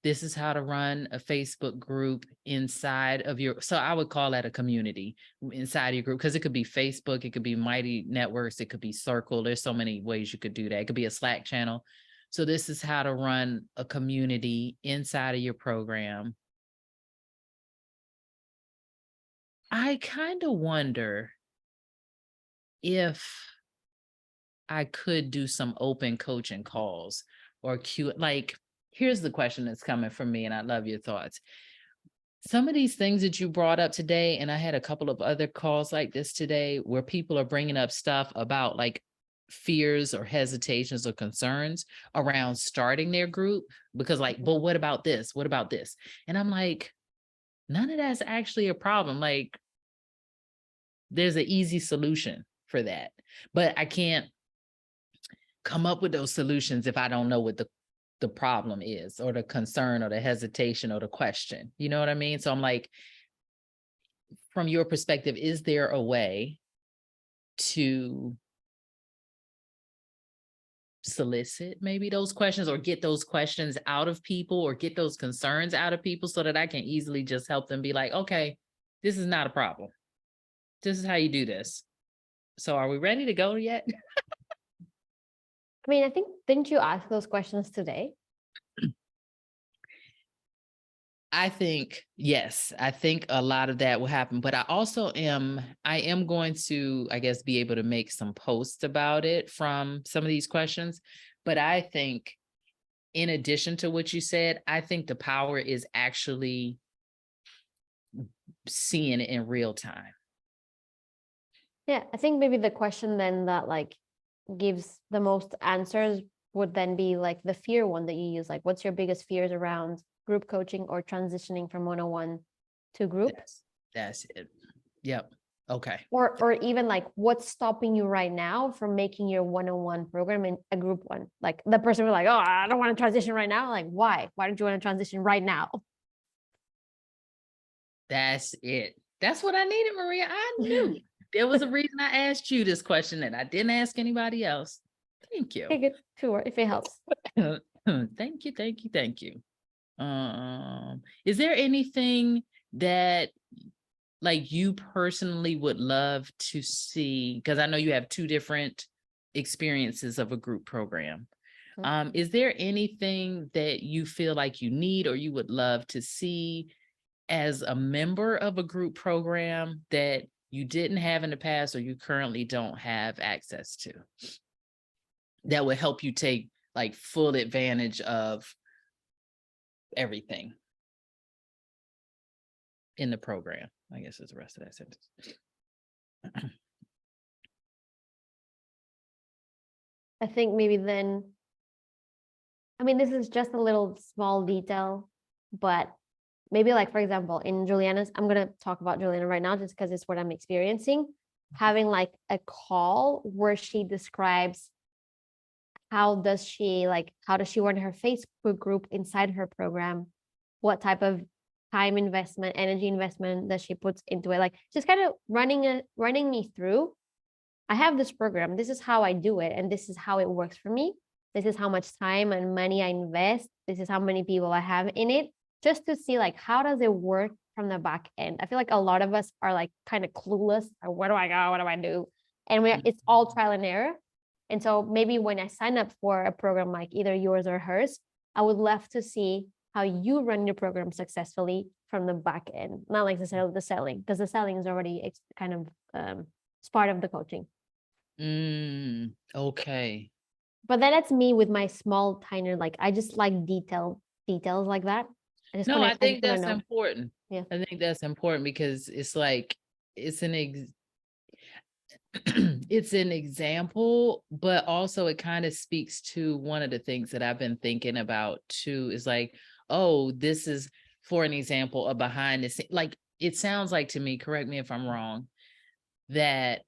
this is how to run a Facebook group inside of your, so I would call that a community inside of your group, because it could be Facebook, it could be Mighty Networks, it could be Circle. There's so many ways you could do that. It could be a Slack channel. So this is how to run a community inside of your program. I kind of wonder if I could do some open coaching calls or like, here's the question that's coming from me, and I love your thoughts. Some of these things that you brought up today, and I had a couple of other calls like this today where people are bringing up stuff about like fears or hesitations or concerns around starting their group, because like, but what about this? What about this? And I'm like, none of that's actually a problem. Like, there's an easy solution for that, but I can't come up with those solutions if I don't know what the problem is, or the concern, or the hesitation, or the question. You know what I mean? So I'm like, from your perspective, is there a way to solicit maybe those questions, or get those questions out of people, or get those concerns out of people, so that I can easily just help them be like, okay, this is not a problem. This is how you do this. So are we ready to go yet? I mean, I think, didn't you ask those questions today? I think, yes, I think a lot of that will happen, but I am going to, I guess, be able to make some posts about it from some of these questions. But I think, in addition to what you said, I think the power is actually seeing it in real time. Yeah, I think maybe the question then that like gives the most answers would then be like the fear one that you use. Like, what's your biggest fears around group coaching or transitioning from one-on-one to group? That's it. Yep. Okay. Or even like, what's stopping you right now from making your one-on-one program in a group one? Like the person was like, oh, I don't want to transition right now. Like, why? Why don't you want to transition right now? That's it. That's what I needed, Maria. I knew there was a reason I asked you this question and I didn't ask anybody else. Thank you. Okay, good. Sure, if it helps. Thank you. Thank you. Thank you. Is there anything that like you personally would love to see? Because I know you have two different experiences of a group program. Is there anything that you feel like you need or you would love to see as a member of a group program that you didn't have in the past, or you currently don't have access to, that would help you take like full advantage of everything in the program? I guess is the rest of that sentence. I think maybe then, I mean, this is just a little small detail, but maybe like, for example, in Juliana's, I'm going to talk about Juliana right now just because it's what I'm experiencing, having like a call where she describes how does she run her Facebook group inside her program, what type of time investment, energy investment that she puts into it, like just kind of running me through. I have this program, this is how I do it, and this is how it works for me. This is how much time and money I invest. This is how many people I have in it, just to see like, how does it work from the back end? I feel like a lot of us are like kind of clueless. Like, where do I go? What do I do? And it's all trial and error. And so maybe when I sign up for a program like either yours or hers, I would love to see how you run your program successfully from the back end, not like necessarily the selling, because the selling is already kind of it's part of the coaching. Okay. But then that's me with my small, tiny, like I just like details like that. I just No, I want to think that's know. important. Yeah. I think that's important because it's like, it's it's an example, but also it kind of speaks to one of the things that I've been thinking about too, is like, oh, this is, for an example, a behind the scene. Like, it sounds like to me, correct me if I'm wrong, that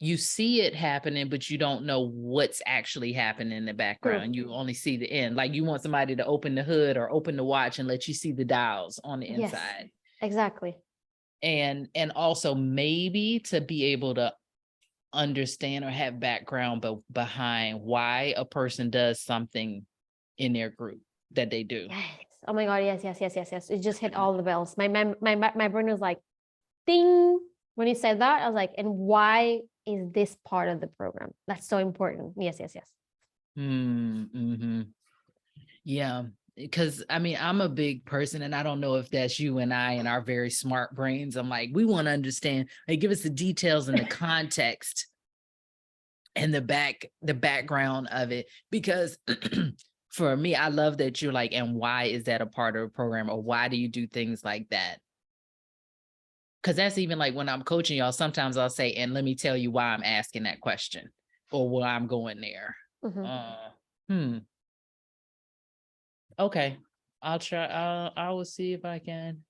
you see it happening, but you don't know what's actually happening in the background. You only see the end. Like, you want somebody to open the hood or open the watch and let you see the dials on the Yes, inside. exactly. And also maybe to be able to understand or have background behind why a person does something in their group that they do. Yes. Oh my God. Yes. It just hit all the bells. My brain was like, ding. When you said that, I was like, and why is this part of the program? That's so important. Yes. Mm-hmm. Yeah, because I mean, I'm a big person, and I don't know if that's you and I and our very smart brains. I'm like, we want to understand. They give us the details and the context and the background of it, because for me, I love that you're like, and why is that a part of a program, or why do you do things like that? Because that's even like when I'm coaching y'all, sometimes I'll say, and let me tell you why I'm asking that question or why I'm going there. Okay. I'll try. I will see if I can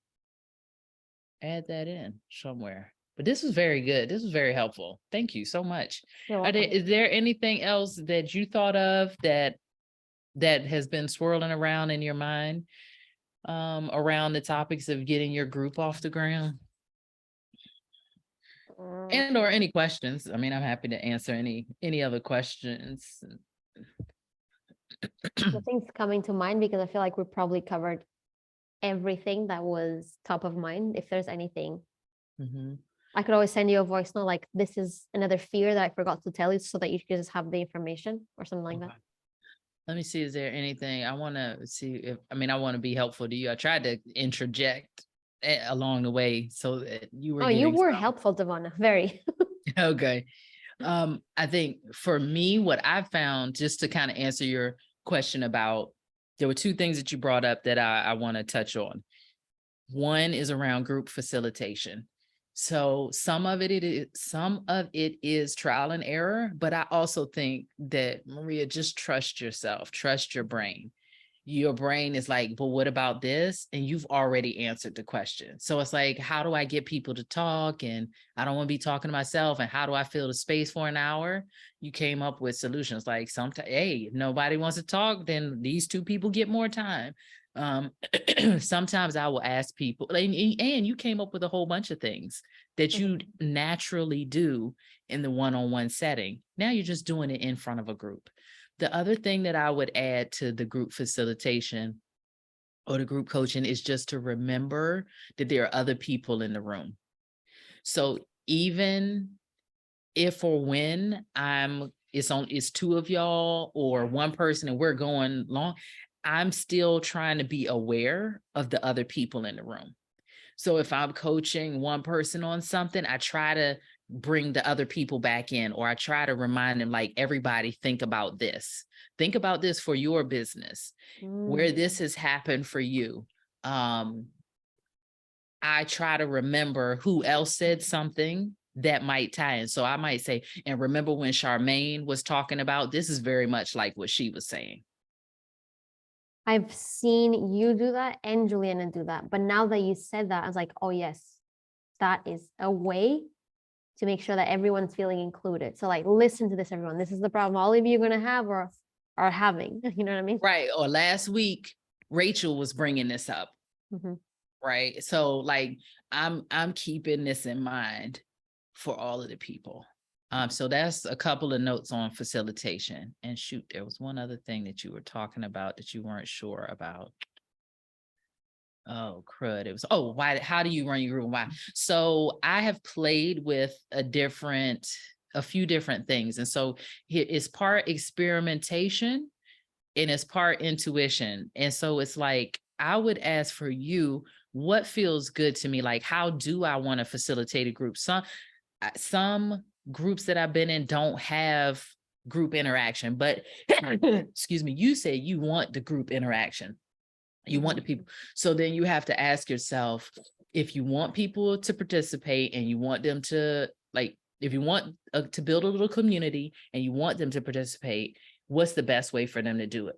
add that in somewhere. But this was very good. This was very helpful. Thank you so much. Is there anything else that you thought of that has been swirling around in your mind around the topics of getting your group off the ground? And or any questions? I mean, I'm happy to answer any other questions. Nothing's coming to mind because I feel like we probably covered everything that was top of mind. If there's anything, I could always send you a voice note like, this is another fear that I forgot to tell you, so that you can just have the information or something like that. Let me see, is there anything I want to see if, I mean, I want to be helpful to you. I tried to interject along the way so that you were you were helpful, Devonna, very. Okay. I think for me, what I found, just to kind of answer your question about, there were two things that you brought up that I want to touch on. One is around group facilitation. So some of it is trial and error, but I also think that, Maria, just trust yourself, trust your brain. Your brain is like, but what about this? And you've already answered the question. So it's like, how do I get people to talk? And I don't want to be talking to myself. And how do I fill the space for an hour? You came up with solutions like, sometimes, hey, if nobody wants to talk, then these two people get more time. Sometimes I will ask people, and you came up with a whole bunch of things that you naturally do in the one-on-one setting. Now you're just doing it in front of a group. The other thing that I would add to the group facilitation or the group coaching is just to remember that there are other people in the room. So even if or when it's two of y'all or one person and we're going long, I'm still trying to be aware of the other people in the room. So if I'm coaching one person on something, I try to bring the other people back in, or I try to remind them, like, everybody think about this. Think about this for your business, where this has happened for you. I try to remember who else said something that might tie in. So I might say, and remember when Charmaine was talking about, this is very much like what she was saying. I've seen you do that and Juliana do that. But now that you said that, I was like, oh yes, that is a way to make sure that everyone's feeling included. So like, listen to this, everyone. This is the problem all of you are going to have or are having. You know what I mean? Right. Or last week, Rachel was bringing this up. Right. So like, I'm keeping this in mind for all of the people. So that's a couple of notes on facilitation. And shoot, there was one other thing that you were talking about that you weren't sure about. Oh, crud. It was, oh, why, how do you run your group and why? So I have played with a few different things. And so it's part experimentation and it's part intuition. And so it's like, I would ask for you, what feels good to me? Like, how do I want to facilitate a group? Some groups that I've been in don't have group interaction, but excuse me, you said you want the group interaction. You want the people. So then you have to ask yourself, if you want people to participate and you want them to, like, if you want to build a little community and you want them to participate, what's the best way for them to do it?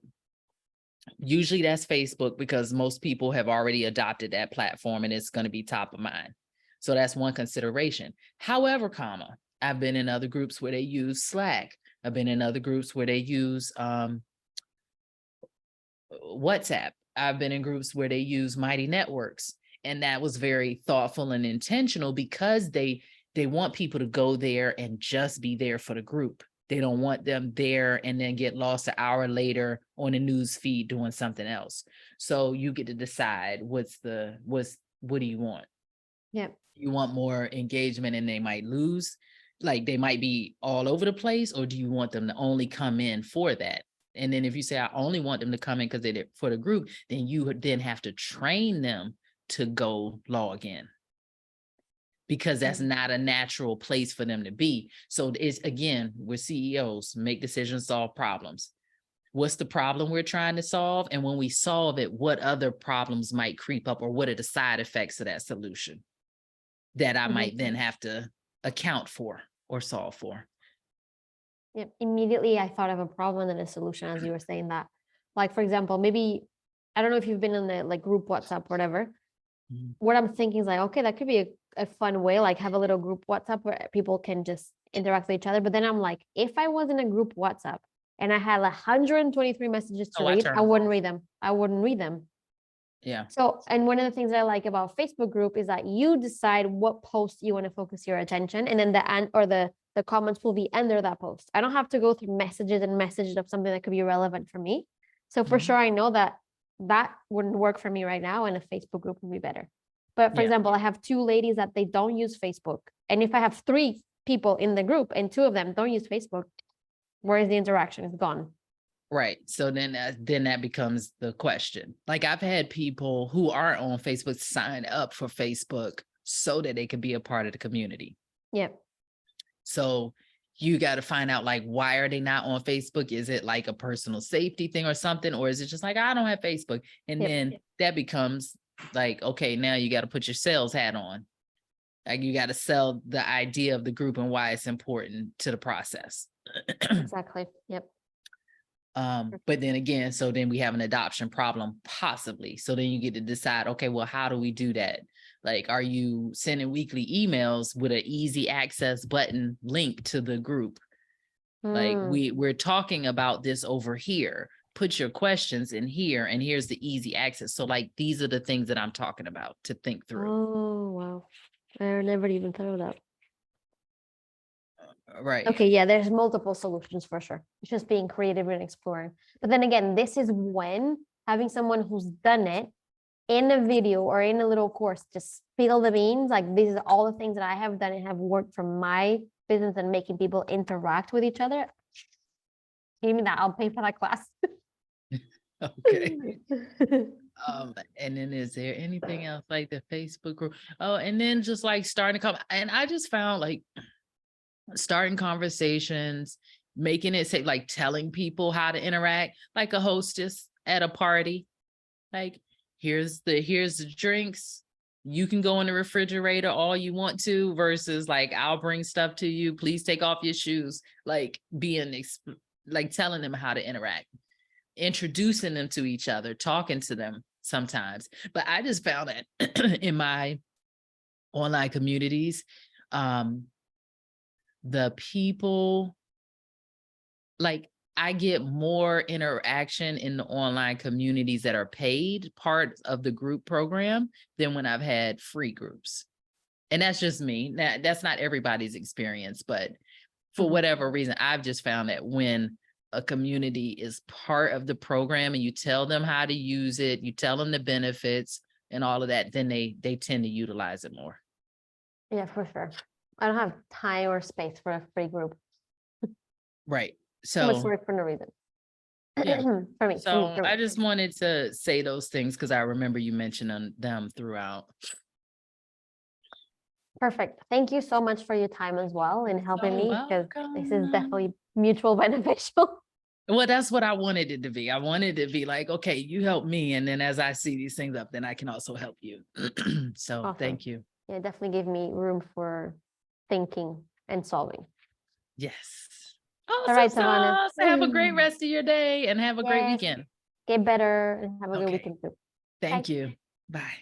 Usually that's Facebook, because most people have already adopted that platform and it's going to be top of mind. So that's one consideration. However, I've been in other groups where they use Slack. I've been in other groups where they use WhatsApp. I've been in groups where they use Mighty Networks. And that was very thoughtful and intentional, because they want people to go there and just be there for the group. They don't want them there and then get lost an hour later on a news feed doing something else. So you get to decide what do you want? Yeah. You want more engagement and they might lose, like they might be all over the place, or do you want them to only come in for that? And then if you say, I only want them to come in because they're for the group, then you would then have to train them to go log in, because that's not a natural place for them to be. So it's, again, we're CEOs, make decisions, solve problems. What's the problem we're trying to solve? And when we solve it, what other problems might creep up, or what are the side effects of that solution that I might then have to account for or solve for? Yep. Immediately I thought of a problem and a solution as you were saying that. Like, for example, maybe, I don't know if you've been in the like group WhatsApp, whatever. What I'm thinking is like, okay, that could be a fun way, like have a little group WhatsApp where people can just interact with each other. But then I'm like, if I was in a group WhatsApp and I had 123 messages to read, I wouldn't read them. I wouldn't read them. Yeah. So, and one of the things I like about Facebook group is that you decide what post you want to focus your attention, and then the comments will be under that post. I don't have to go through messages and messages of something that could be relevant for me. So for sure, I know that wouldn't work for me right now, and a Facebook group would be better. But for example, I have two ladies that they don't use Facebook. And if I have 3 people in the group and 2 of them don't use Facebook, where is the interaction? It's gone. Right. So then that becomes the question. Like, I've had people who aren't on Facebook sign up for Facebook so that they can be a part of the community. Yeah. So you got to find out, like, why are they not on Facebook? Is it like a personal safety thing or something? Or is it just like, I don't have Facebook? And then that becomes like, okay, now you got to put your sales hat on. Like, you got to sell the idea of the group and why it's important to the process. Exactly. Yep. But then again, so then we have an adoption problem, possibly. So then you get to decide, okay, well, how do we do that? Like, are you sending weekly emails with an easy access button link to the group? Like, we're talking about this over here. Put your questions in here, and here's the easy access. So like, these are the things that I'm talking about to think through. Oh, wow. I never even thought of that. Right. Okay, yeah, there's multiple solutions for sure. It's just being creative and exploring. But then again, this is when having someone who's done it in a video or in a little course, just spill the beans. Like, these are all the things that I have done and have worked for my business and making people interact with each other. Give me that, I'll pay for that class. Okay. And then is there anything else like the Facebook group? Oh, and then just like starting to come, and I just found like starting conversations, making it say, like, telling people how to interact, like a hostess at a party. Like, here's the drinks. You can go in the refrigerator all you want to, versus like, I'll bring stuff to you. Please take off your shoes. Like, like telling them how to interact, introducing them to each other, talking to them sometimes. But I just found that in my online communities, the people, like, I get more interaction in the online communities that are paid part of the group program than when I've had free groups. And that's just me. That's not everybody's experience, but for Mhm. whatever reason, I've just found that when a community is part of the program and you tell them how to use it, you tell them the benefits and all of that, then they tend to utilize it more. Yeah, for sure. I don't have time or space for a free group. Right. Too much So, work for no reason. yeah. For me. So for me. I just wanted to say those things because I remember you mentioning them throughout. Perfect. Thank you so much for your time as well and helping So me, because this is welcome. definitely mutual beneficial. Well, that's what I wanted it to be. I wanted it to be like, okay, you help me. And then as I see these things up, then I can also help you. So Awesome. thank you. Yeah, it definitely gave me room for thinking and solving. Yes. All right, Awesome Savannah. sauce. Have a great rest of your day and have a great Yes. weekend. Get better and have a good Okay. weekend too. Thank you. Bye.